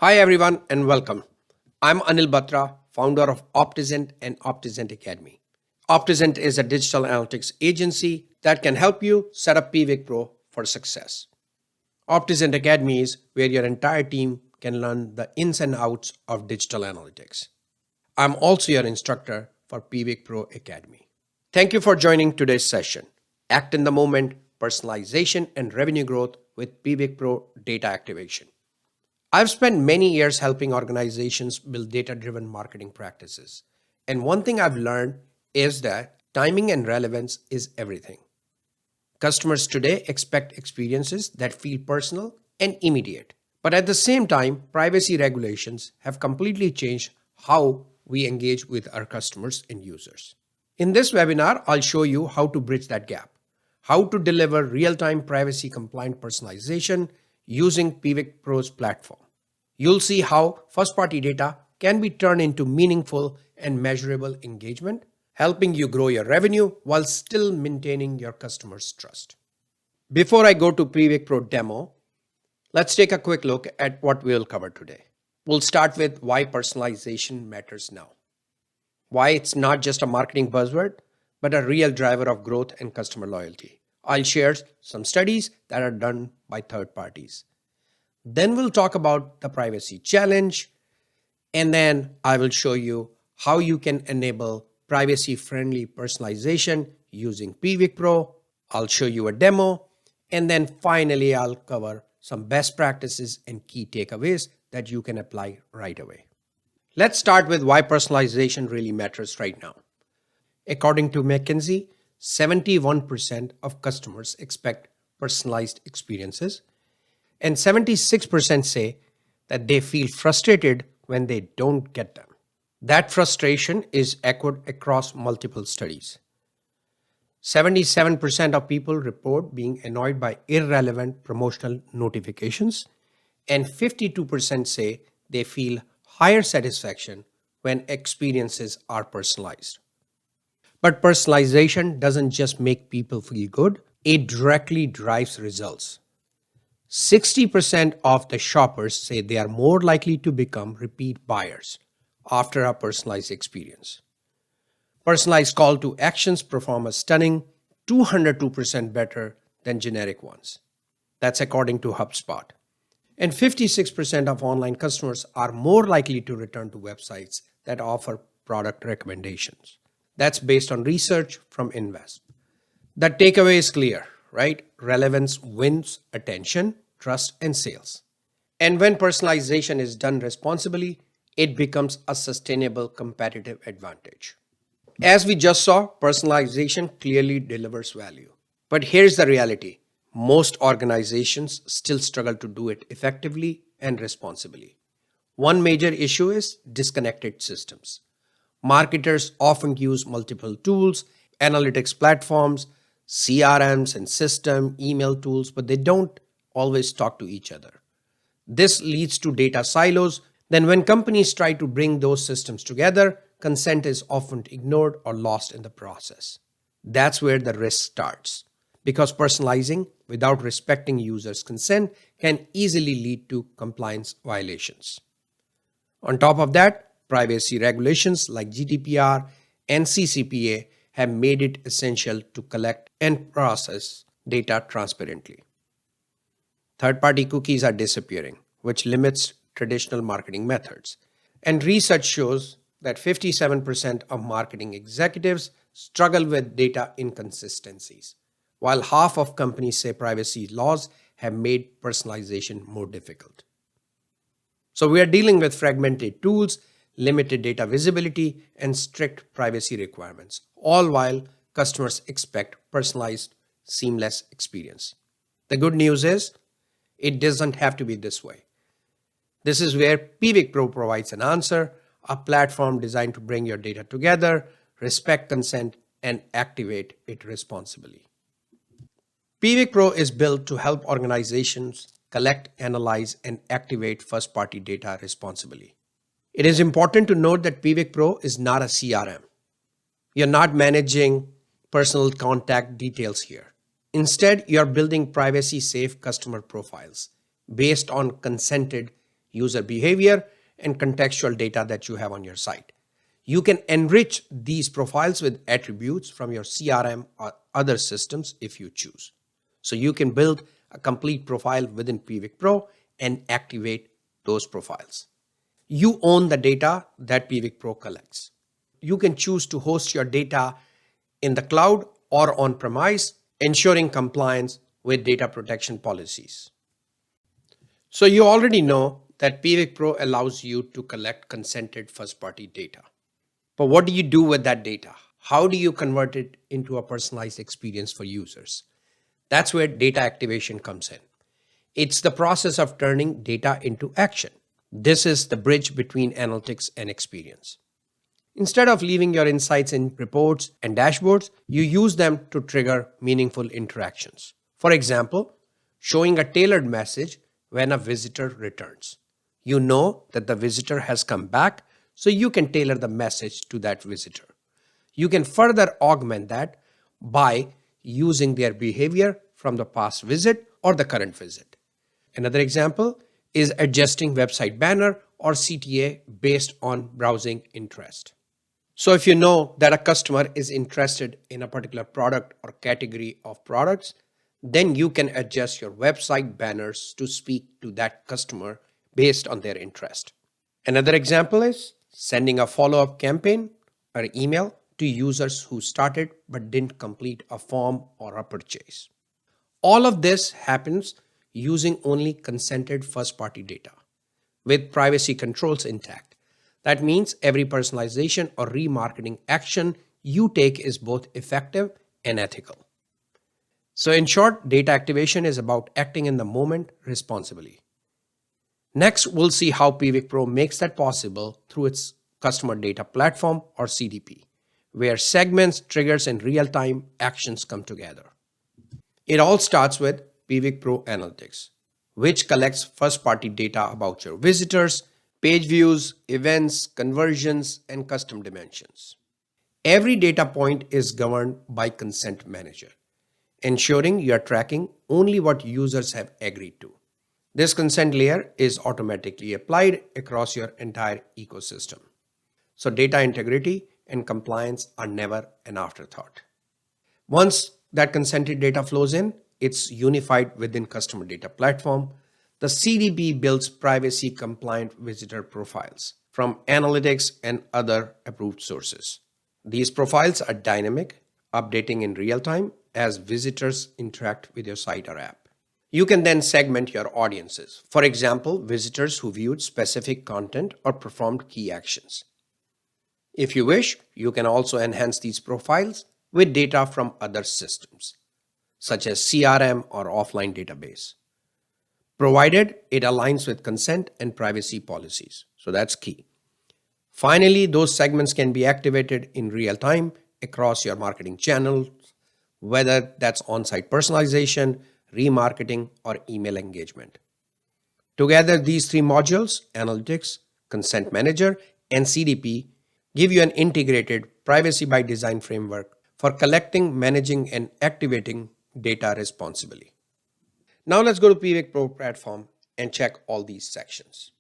Hi everyone and welcome. I'm Anil Batra, founder of Optizent and Optizent Academy. Optizent is a digital analytics agency that can help you set up Piwik Pro for success. Optizent Academy is where your entire team can learn the ins and outs of digital analytics. I'm also your instructor for Piwik Pro Academy. Thank you for joining today's session. Act in the moment, personalization and revenue growth with Piwik Pro data activation. I've spent many years helping organizations build data-driven marketing practices. And one thing I've learned is that timing and relevance is everything. Customers today expect experiences that feel personal and immediate. But at the same time, privacy regulations have completely changed how we engage with our customers and users. In this webinar, I'll show you how to bridge that gap, how to deliver real-time privacy-compliant personalization using Piwik Pro's platform. You'll see how first-party data can be turned into meaningful and measurable engagement, helping you grow your revenue while still maintaining your customers' trust. Before I go to Piwik Pro demo, let's take a quick look at what we'll cover today. We'll start with why personalization matters now, why it's not just a marketing buzzword, but a real driver of growth and customer loyalty. I'll share some studies that are done by third parties. Then we'll talk about the privacy challenge, and then I will show you how you can enable privacy-friendly personalization using Piwik Pro. I'll show you a demo, and then finally I'll cover some best practices and key takeaways that you can apply right away. Let's start with why personalization really matters right now. According to McKinsey, 71% of customers expect personalized experiences, and 76% say that they feel frustrated when they don't get them. That frustration is echoed across multiple studies. 77% of people report being annoyed by irrelevant promotional notifications, and 52% say they feel higher satisfaction when experiences are personalized. But personalization doesn't just make people feel good, it directly drives results. 60% of the shoppers say they are more likely to become repeat buyers after a personalized experience. Personalized call to actions perform a stunning 202% better than generic ones. That's according to HubSpot. And 56% of online customers are more likely to return to websites that offer product recommendations. That's based on research from Invest. The takeaway is clear, right? Relevance wins attention, trust, and sales. And when personalization is done responsibly, it becomes a sustainable competitive advantage. As we just saw, personalization clearly delivers value. But here's the reality. Most organizations still struggle to do it effectively and responsibly. One major issue is disconnected systems. Marketers often use multiple tools, analytics platforms, CRMs and system, email tools, but they don't always talk to each other. This leads to data silos. Then when companies try to bring those systems together, consent is often ignored or lost in the process. That's where the risk starts, because personalizing without respecting users' consent can easily lead to compliance violations. On top of that, privacy regulations like GDPR and CCPA have made it essential to collect and process data transparently. Third-party cookies are disappearing, which limits traditional marketing methods. And research shows that 57% of marketing executives struggle with data inconsistencies, while half of companies say privacy laws have made personalization more difficult. So we are dealing with fragmented tools, limited data visibility, and strict privacy requirements, all while customers expect personalized, seamless experience. The good news is, it doesn't have to be this way. This is where Piwik Pro provides an answer, a platform designed to bring your data together, respect consent, and activate it responsibly. Piwik Pro is built to help organizations collect, analyze, and activate first-party data responsibly. It is important to note that Piwik Pro is not a CRM. You're not managing personal contact details here. Instead, you're building privacy-safe customer profiles based on consented user behavior, and contextual data that you have on your site. You can enrich these profiles with attributes from your CRM or other systems if you choose. So you can build a complete profile within Piwik Pro and activate those profiles. You own the data that Piwik Pro collects. You can choose to host your data in the cloud or on premise, ensuring compliance with data protection policies. So you already know that Piwik Pro allows you to collect consented first-party data. But what do you do with that data? How do you convert it into a personalized experience for users? That's where data activation comes in. It's the process of turning data into action. This is the bridge between analytics and experience. Instead of leaving your insights in reports and dashboards, you use them to trigger meaningful interactions. For example, showing a tailored message when a visitor returns. You know that the visitor has come back, so you can tailor the message to that visitor. You can further augment that by using their behavior from the past visit or the current visit. Another example is adjusting website banner or CTA based on browsing interest. So if you know that a customer is interested in a particular product or category of products, then you can adjust your website banners to speak to that customer based on their interest. Another example is sending a follow-up campaign or email to users who started but didn't complete a form or a purchase. All of this happens using only consented first-party data with privacy controls intact. That means every personalization or remarketing action you take is both effective and ethical. So in short, data activation is about acting in the moment responsibly. Next, we'll see how Piwik Pro makes that possible through its customer data platform or CDP, where segments, triggers, and real-time actions come together. It all starts with Piwik Pro Analytics, which collects first-party data about your visitors, page views, events, conversions, and custom dimensions. Every data point is governed by Consent Manager, ensuring you are tracking only what users have agreed to. This consent layer is automatically applied across your entire ecosystem. So data integrity and compliance are never an afterthought. Once that consented data flows in, it's unified within customer data platform. The CDP builds privacy compliant visitor profiles from analytics and other approved sources. These profiles are dynamic, updating in real time as visitors interact with your site or app. You can then segment your audiences. For example, visitors who viewed specific content or performed key actions. If you wish, you can also enhance these profiles with data from other systems, such as CRM or offline database, provided it aligns with consent and privacy policies. So that's key. Finally, those segments can be activated in real time across your marketing channels, whether that's on-site personalization, remarketing, or email engagement. Together, these three modules, Analytics, Consent Manager, and CDP, give you an integrated privacy by design framework for collecting, managing, and activating data responsibly. Now let's go to Piwik Pro platform and check all these sections.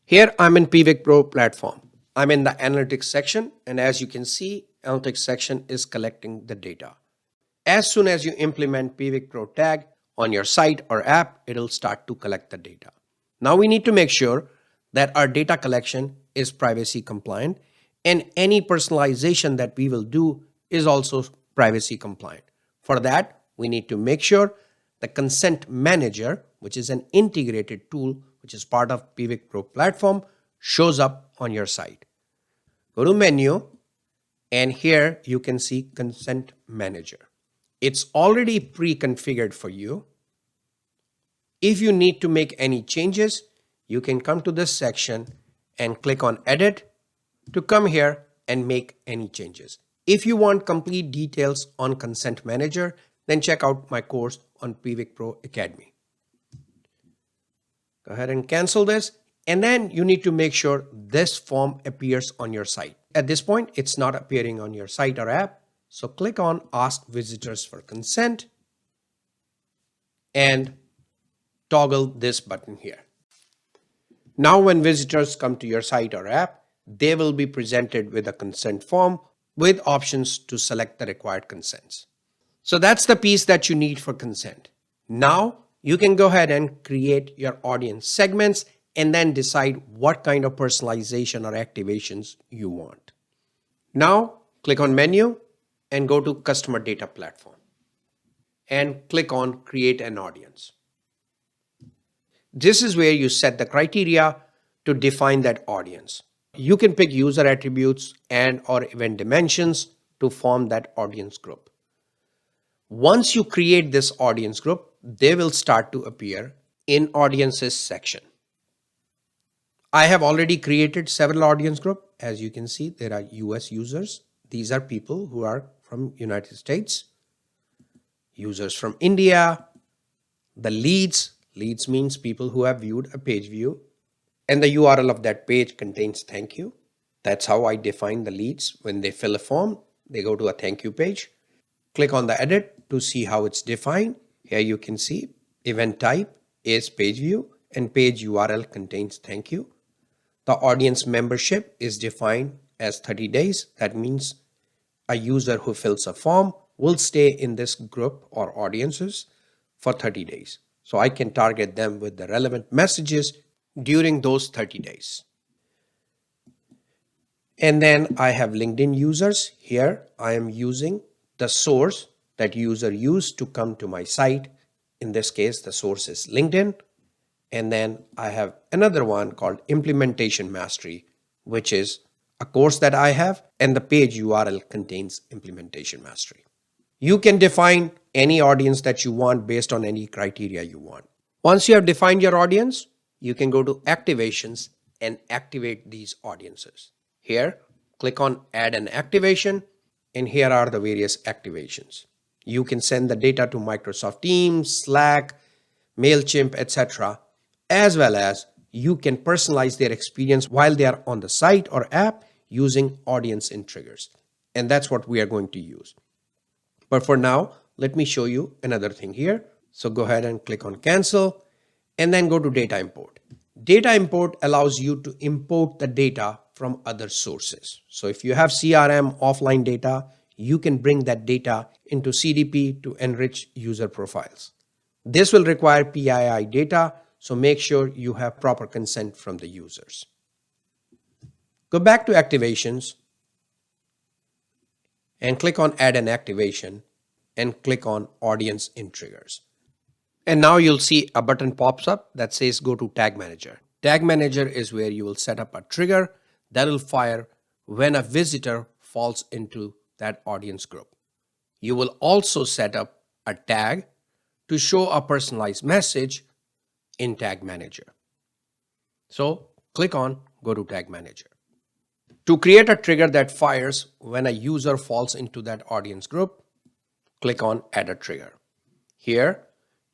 Here I'm in Piwik Pro platform. I'm in the Analytics section, and as you can see, Analytics section is collecting the data. As soon as you implement Piwik Pro tag on your site or app, it'll start to collect the data. Now we need to make sure that our data collection is privacy compliant and any personalization that we will do is also privacy compliant. For that, we need to make sure the Consent Manager, which is an integrated tool which is part of Piwik Pro platform, shows up on your site. Go to Menu, and here you can see Consent Manager. It's already pre-configured for you. If you need to make any changes, you can come to this section and click on Edit to come here and make any changes. If you want complete details on Consent Manager, then check out my course on Piwik Pro Academy. Go ahead and cancel this, and then you need to make sure this form appears on your site. At this point, it's not appearing on your site or app, so click on Ask Visitors for Consent and toggle this button here. Now, when visitors come to your site or app, they will be presented with a consent form with options to select the required consents. So that's the piece that you need for consent. Now you can go ahead and create your audience segments and then decide what kind of personalization or activations you want. Now click on menu and go to customer data platform and click on create an audience. This is where you set the criteria to define that audience. You can pick user attributes and or event dimensions to form that audience group. Once you create this audience group, they will start to appear in audiences section. I have already created several audience group. As you can see, there are US users. These are people who are from United States, users from India, the leads means people who have viewed a page view, and the URL of that page contains thank you. That's how I define the leads. When they fill a form, they go to a thank you page. Click on the edit to see how it's defined. Here you can see event type is page view and page URL contains thank you. The audience membership is defined as 30 days. That means a user who fills a form will stay in this group or audiences for 30 days. So I can target them with the relevant messages during those 30 days. And then I have LinkedIn users. Here I am using the source that user used to come to my site. In this case, the source is LinkedIn. And then I have another one called Implementation Mastery, which is a course that I have, and the page URL contains Implementation Mastery. You can define any audience that you want based on any criteria you want. Once you have defined your audience, you can go to activations and activate these audiences. Here, click on add an activation, and here are the various activations. You can send the data to Microsoft Teams, Slack, MailChimp, etc., as well as you can personalize their experience while they are on the site or app using audience and triggers. And that's what we are going to use. But for now, let me show you another thing here. So go ahead and click on cancel and then go to data import. Data import allows you to import the data from other sources. So if you have CRM offline data, you can bring that data into CDP to enrich user profiles. This will require PII data, so make sure you have proper consent from the users. Go back to activations and click on add an activation and click on audience in triggers. And now you'll see a button pops up that says go to Tag Manager. Tag Manager is where you will set up a trigger that will fire when a visitor falls into that audience group. You will also set up a tag to show a personalized message in Tag Manager. So click on go to Tag Manager. To create a trigger that fires when a user falls into that audience group, click on add a trigger. Here,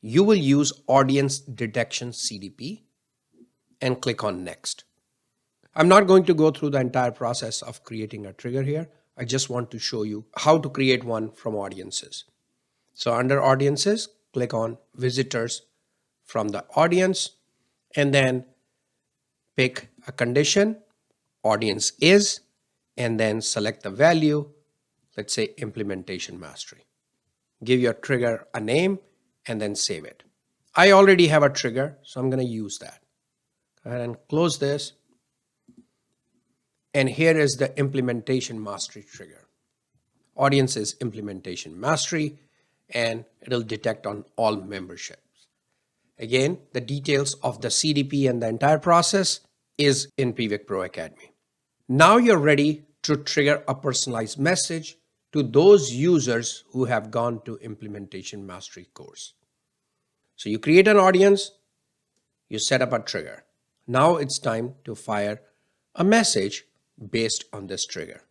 you will use audience detection CDP and click on next. I'm not going to go through the entire process of creating a trigger here. I just want to show you how to create one from audiences. So under audiences, click on visitors from the audience and then pick a condition, audience is, and then select the value, let's say implementation mastery. Give your trigger a name and then save it. I already have a trigger, so I'm going to use that. Go ahead and close this. And here is the implementation mastery trigger. Audience is implementation mastery, and it'll detect on all memberships. Again, the details of the CDP and the entire process is in Piwik Pro Academy. Now you're ready to trigger a personalized message to those users who have gone to implementation mastery course. So you create an audience, you set up a trigger. Now it's time to fire a message based on this trigger.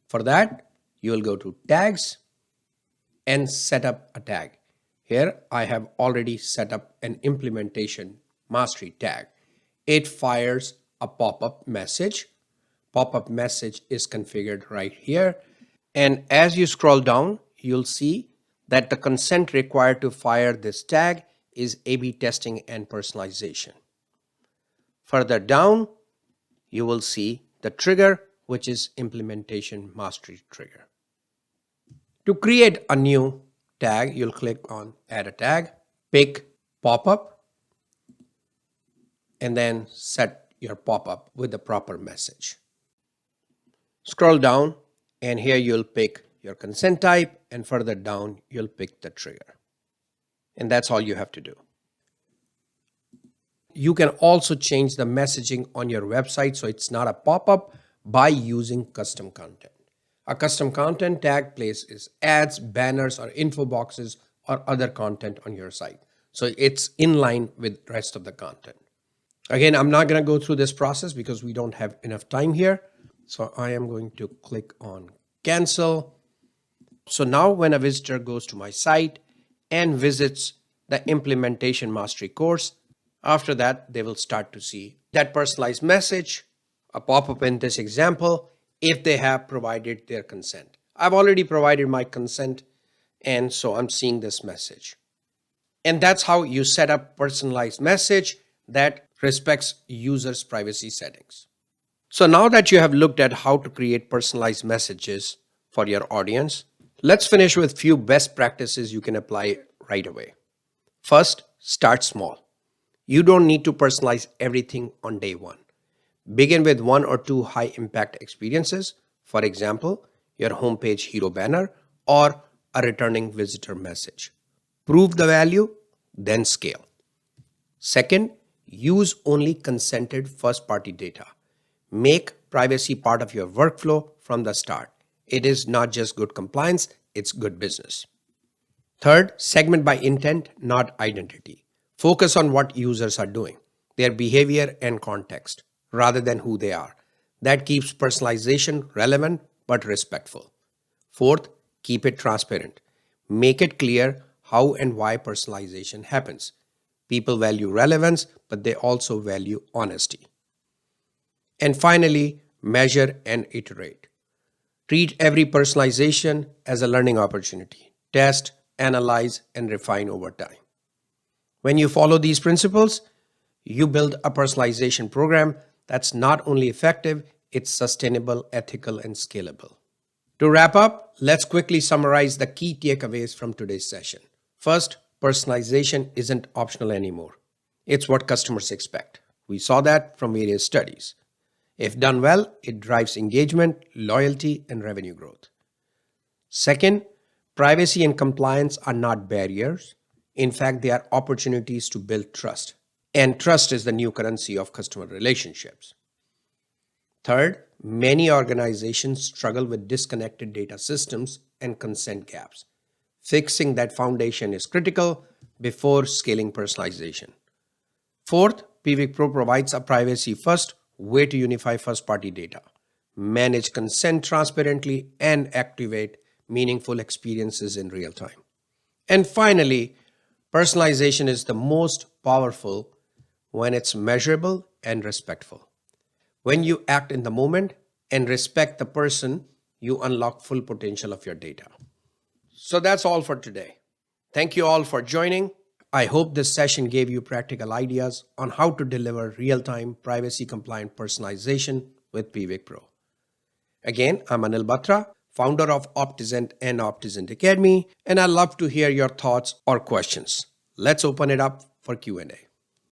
For that, you will go to tags and set up a tag. Here I have already set up an implementation mastery tag. It fires a pop-up message. Pop-up message is configured right here. And as you scroll down, you'll see that the consent required to fire this tag is A/B testing and personalization. Further down, you will see the trigger, which is implementation mastery trigger. To create a new tag, you'll click on add a tag, pick pop-up, and then set your pop-up with the proper message. Scroll down, and here you'll pick your consent type, and further down, you'll pick the trigger. And that's all you have to do. You can also change the messaging on your website so it's not a pop-up by using custom content. A custom content tag places ads, banners, or info boxes or other content on your site. So it's in line with the rest of the content. Again, I'm not going to go through this process because we don't have enough time here. So I am going to click on cancel. So now when a visitor goes to my site and visits the implementation mastery course, after that, they will start to see that personalized message, a pop-up in this example, if they have provided their consent. I've already provided my consent, and so I'm seeing this message. And that's how you set up personalized message that respects users' privacy settings. So now that you have looked at how to create personalized messages for your audience, let's finish with few best practices you can apply right away. First, start small. You don't need to personalize everything on day one. Begin with 1 or 2 high impact experiences. For example, your homepage hero banner or a returning visitor message. Prove the value, then scale. Second, use only consented first-party data. Make privacy part of your workflow from the start. It is not just good compliance, it's good business. Third, segment by intent, not identity. Focus on what users are doing, their behavior and context, rather than who they are. That keeps personalization relevant but respectful. Fourth, keep it transparent. Make it clear how and why personalization happens. People value relevance, but they also value honesty. And finally, measure and iterate. Treat every personalization as a learning opportunity. Test, analyze, and refine over time. When you follow these principles, you build a personalization program that's not only effective, it's sustainable, ethical, and scalable. To wrap up, let's quickly summarize the key takeaways from today's session. First, personalization isn't optional anymore. It's what customers expect. We saw that from various studies. If done well, it drives engagement, loyalty, and revenue growth. Second, privacy and compliance are not barriers. In fact, they are opportunities to build trust. And trust is the new currency of customer relationships. Third, many organizations struggle with disconnected data systems and consent gaps. Fixing that foundation is critical before scaling personalization. Fourth, Piwik Pro provides a privacy-first way to unify first-party data, manage consent transparently, and activate meaningful experiences in real time. And finally, personalization is the most powerful when it's measurable and respectful. When you act in the moment and respect the person, you unlock full potential of your data. So that's all for today. Thank you all for joining. I hope this session gave you practical ideas on how to deliver real-time privacy-compliant personalization with Piwik Pro. Again, I'm Anil Batra, founder of Optizent and Optizent Academy, and I'd love to hear your thoughts or questions. Let's open it up for Q&A.